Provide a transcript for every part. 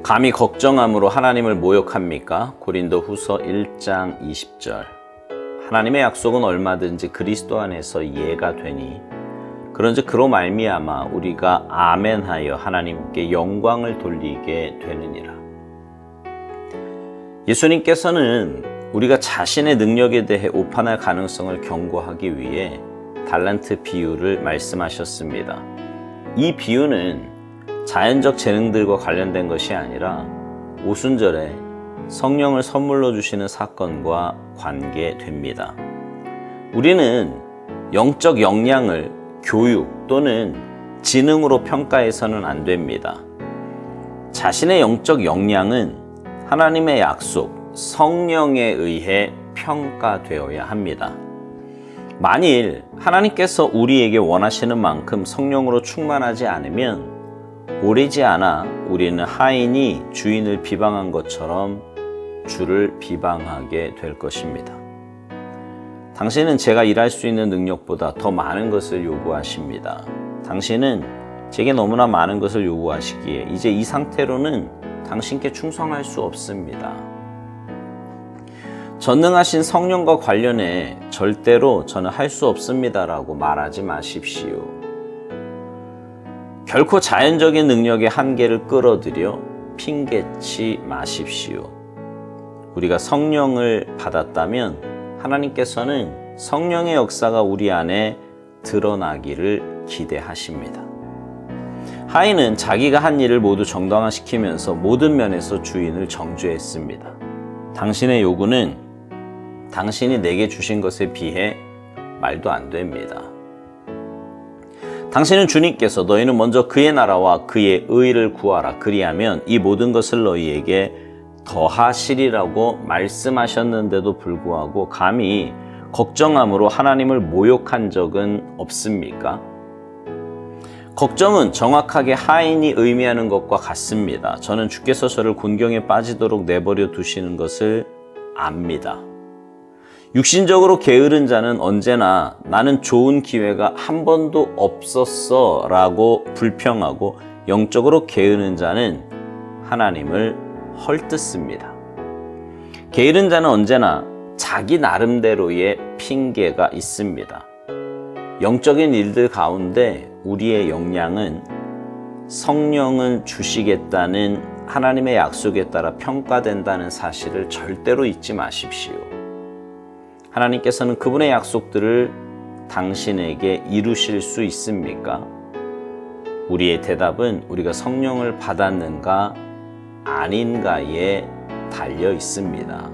감히 걱정함으로 하나님을 모욕합니까? 고린도후서 1장 20절. 하나님의 약속은 얼마든지 그리스도 안에서 이해가 되니 그런즉 그로 말미암아 우리가 아멘하여 하나님께 영광을 돌리게 되느니라. 예수님께서는 우리가 자신의 능력에 대해 오판할 가능성을 경고하기 위해 달란트 비유를 말씀하셨습니다. 이 비유는 자연적 재능들과 관련된 것이 아니라 오순절에 성령을 선물로 주시는 사건과 관계됩니다. 우리는 영적 역량을 교육 또는 지능으로 평가해서는 안 됩니다. 자신의 영적 역량은 하나님의 약속, 성령에 의해 평가되어야 합니다. 만일 하나님께서 우리에게 원하시는 만큼 성령으로 충만하지 않으면 오래지 않아 우리는 하인이 주인을 비방한 것처럼 주를 비방하게 될 것입니다. 당신은 제가 일할 수 있는 능력보다 더 많은 것을 요구하십니다. 당신은 제게 너무나 많은 것을 요구하시기에 이제 이 상태로는 당신께 충성할 수 없습니다. 전능하신 성령과 관련해 절대로 저는 할 수 없습니다라고 말하지 마십시오. 결코 자연적인 능력의 한계를 끌어들여 핑계치 마십시오. 우리가 성령을 받았다면 하나님께서는 성령의 역사가 우리 안에 드러나기를 기대하십니다. 하인은 자기가 한 일을 모두 정당화시키면서 모든 면에서 주인을 정죄했습니다. 당신의 요구는 당신이 내게 주신 것에 비해 말도 안 됩니다. 당신은 주님께서 너희는 먼저 그의 나라와 그의 의를 구하라. 그리하면 이 모든 것을 너희에게 더하시리라고 말씀하셨는데도 불구하고 감히 걱정함으로 하나님을 모욕한 적은 없습니까? 걱정은 정확하게 하인이 의미하는 것과 같습니다. 저는 주께서 저를 곤경에 빠지도록 내버려 두시는 것을 압니다. 육신적으로 게으른 자는 언제나 나는 좋은 기회가 한 번도 없었어 라고 불평하고 영적으로 게으른 자는 하나님을 헐뜯습니다. 게으른 자는 언제나 자기 나름대로의 핑계가 있습니다. 영적인 일들 가운데 우리의 역량은 성령을 주시겠다는 하나님의 약속에 따라 평가된다는 사실을 절대로 잊지 마십시오. 하나님께서는 그분의 약속들을 당신에게 이루실 수 있습니까? 우리의 대답은 우리가 성령을 받았는가 아닌가에 달려 있습니다.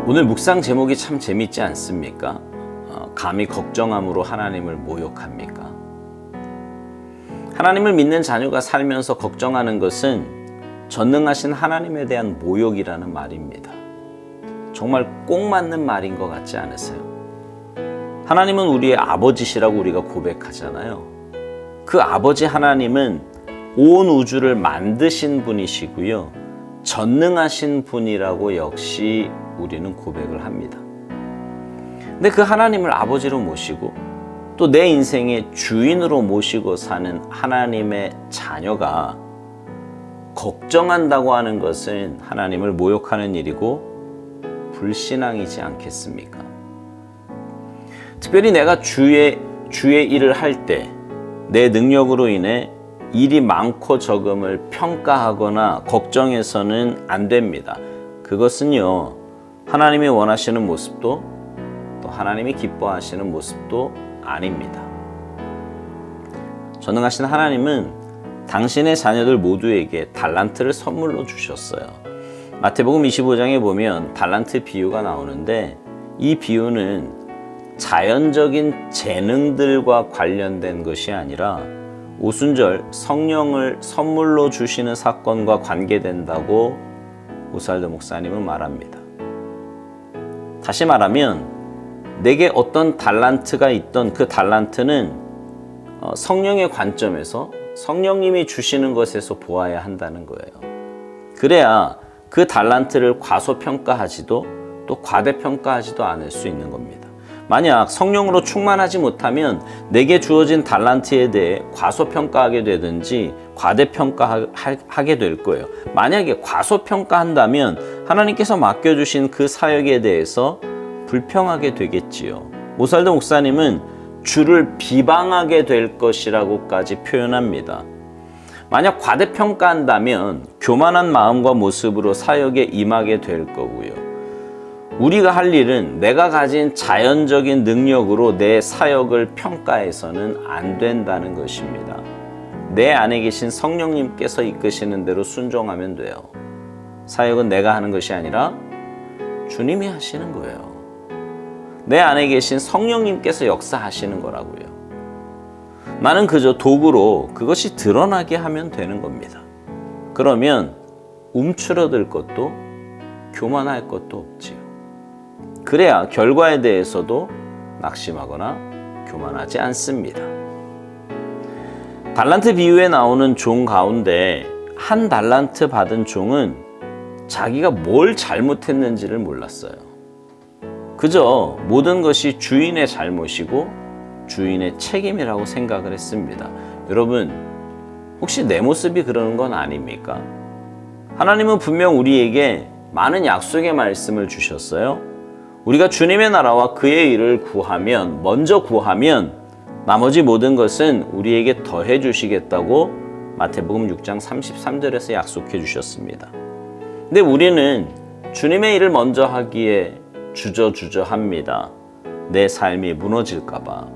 오늘 묵상 제목이 참 재밌지 않습니까? 감히 걱정함으로 하나님을 모욕합니까? 하나님을 믿는 자녀가 살면서 걱정하는 것은 전능하신 하나님에 대한 모욕이라는 말입니다. 정말 꼭 맞는 말인 것 같지 않으세요? 하나님은 우리의 아버지시라고 우리가 고백하잖아요. 그 아버지 하나님은 온 우주를 만드신 분이시고요. 전능하신 분이라고 역시 우리는 고백을 합니다. 근데 그 하나님을 아버지로 모시고 또 내 인생의 주인으로 모시고 사는 하나님의 자녀가 걱정한다고 하는 것은 하나님을 모욕하는 일이고 불신앙이지 않겠습니까? 특별히 내가 주의 일을 할 때 내 능력으로 인해 일이 많고 적음을 평가하거나 걱정해서는 안 됩니다. 그것은요, 하나님이 원하시는 모습도 또 하나님이 기뻐하시는 모습도 아닙니다. 전능하신 하나님은 당신의 자녀들 모두에게 달란트를 선물로 주셨어요. 마태복음 25장에 보면 달란트 비유가 나오는데 이 비유는 자연적인 재능들과 관련된 것이 아니라 오순절 성령을 선물로 주시는 사건과 관계된다고 오살도 목사님은 말합니다. 다시 말하면 내게 어떤 달란트가 있던 그 달란트는 성령의 관점에서 성령님이 주시는 것에서 보아야 한다는 거예요. 그래야 그 달란트를 과소평가하지도 또 과대평가하지도 않을 수 있는 겁니다. 만약 성령으로 충만하지 못하면 내게 주어진 달란트에 대해 과소평가하게 되든지 과대평가하게 될 거예요. 만약에 과소평가한다면 하나님께서 맡겨주신 그 사역에 대해서 불평하게 되겠지요. 오살도 목사님은 주를 비방하게 될 것이라고까지 표현합니다. 만약 과대평가한다면 교만한 마음과 모습으로 사역에 임하게 될 거고요. 우리가 할 일은 내가 가진 자연적인 능력으로 내 사역을 평가해서는 안 된다는 것입니다. 내 안에 계신 성령님께서 이끄시는 대로 순종하면 돼요. 사역은 내가 하는 것이 아니라 주님이 하시는 거예요. 내 안에 계신 성령님께서 역사하시는 거라고요. 나는 그저 도구로 그것이 드러나게 하면 되는 겁니다. 그러면 움츠러들 것도 교만할 것도 없지요. 그래야 결과에 대해서도 낙심하거나 교만하지 않습니다. 달란트 비유에 나오는 종 가운데 한 달란트 받은 종은 자기가 뭘 잘못했는지를 몰랐어요. 그저 모든 것이 주인의 잘못이고 주인의 책임이라고 생각을 했습니다. 여러분, 혹시 내 모습이 그러는 건 아닙니까? 하나님은 분명 우리에게 많은 약속의 말씀을 주셨어요. 우리가 주님의 나라와 그의 일을 먼저 구하면 나머지 모든 것은 우리에게 더해 주시겠다고 마태복음 6장 33절에서 약속해 주셨습니다. 근데 우리는 주님의 일을 먼저 하기에 주저주저합니다. 내 삶이 무너질까 봐,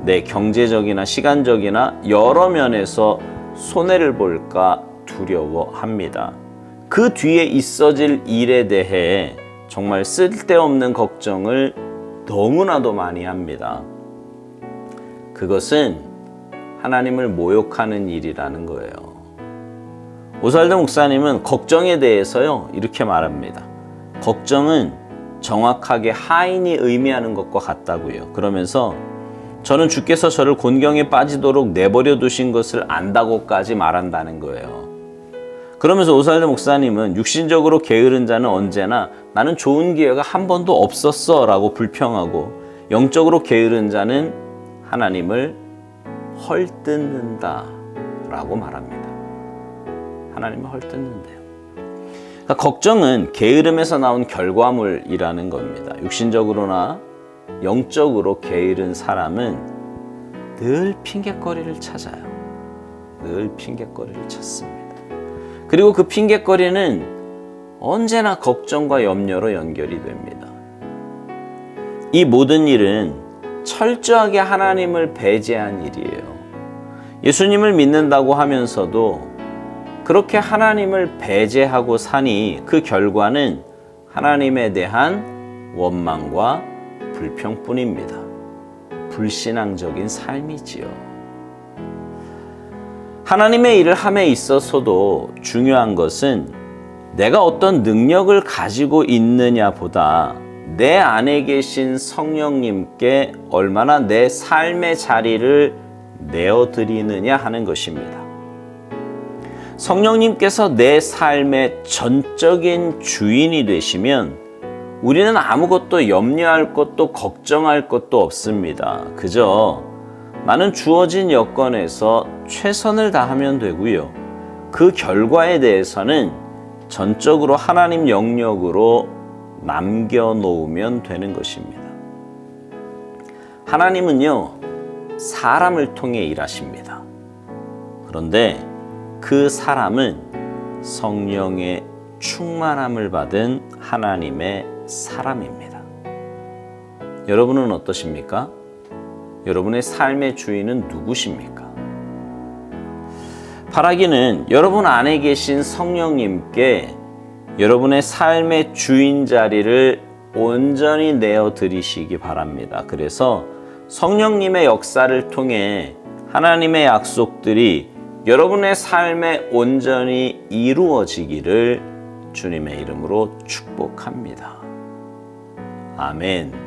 내 경제적이나 시간적이나 여러 면에서 손해를 볼까 두려워합니다. 그 뒤에 있어질 일에 대해 정말 쓸데없는 걱정을 너무나도 많이 합니다. 그것은 하나님을 모욕하는 일이라는 거예요. 오살도 목사님은 걱정에 대해서요, 이렇게 말합니다. 걱정은 정확하게 하인이 의미하는 것과 같다고요. 그러면서 저는 주께서 저를 곤경에 빠지도록 내버려 두신 것을 안다고까지 말한다는 거예요. 그러면서 오살도 목사님은 육신적으로 게으른 자는 언제나 나는 좋은 기회가 한 번도 없었어 라고 불평하고, 영적으로 게으른 자는 하나님을 헐뜯는다 라고 말합니다. 하나님을 헐뜯는데요. 그러니까 걱정은 게으름에서 나온 결과물이라는 겁니다. 육신적으로나 영적으로 게으른 사람은 늘 핑곗거리를 찾아요. 늘 핑곗거리를 찾습니다. 그리고 그 핑곗거리는 언제나 걱정과 염려로 연결이 됩니다. 이 모든 일은 철저하게 하나님을 배제한 일이에요. 예수님을 믿는다고 하면서도 그렇게 하나님을 배제하고 사니 그 결과는 하나님에 대한 원망과 불평뿐입니다. 불신앙적인 삶이지요. 하나님의 일을 함에 있어서도 중요한 것은 내가 어떤 능력을 가지고 있느냐보다 내 안에 계신 성령님께 얼마나 내 삶의 자리를 내어드리느냐 하는 것입니다. 성령님께서 내 삶의 전적인 주인이 되시면 우리는 아무것도 염려할 것도 걱정할 것도 없습니다. 그저 나는 주어진 여건에서 최선을 다하면 되고요. 그 결과에 대해서는 전적으로 하나님 영역으로 남겨놓으면 되는 것입니다. 하나님은요, 사람을 통해 일하십니다. 그런데 그 사람은 성령의 충만함을 받은 하나님의 사람입니다. 여러분은 어떠십니까? 여러분의 삶의 주인은 누구십니까? 바라기는 여러분 안에 계신 성령님께 여러분의 삶의 주인 자리를 온전히 내어드리시기 바랍니다. 그래서 성령님의 역사를 통해 하나님의 약속들이 여러분의 삶에 온전히 이루어지기를 주님의 이름으로 축복합니다. 아멘.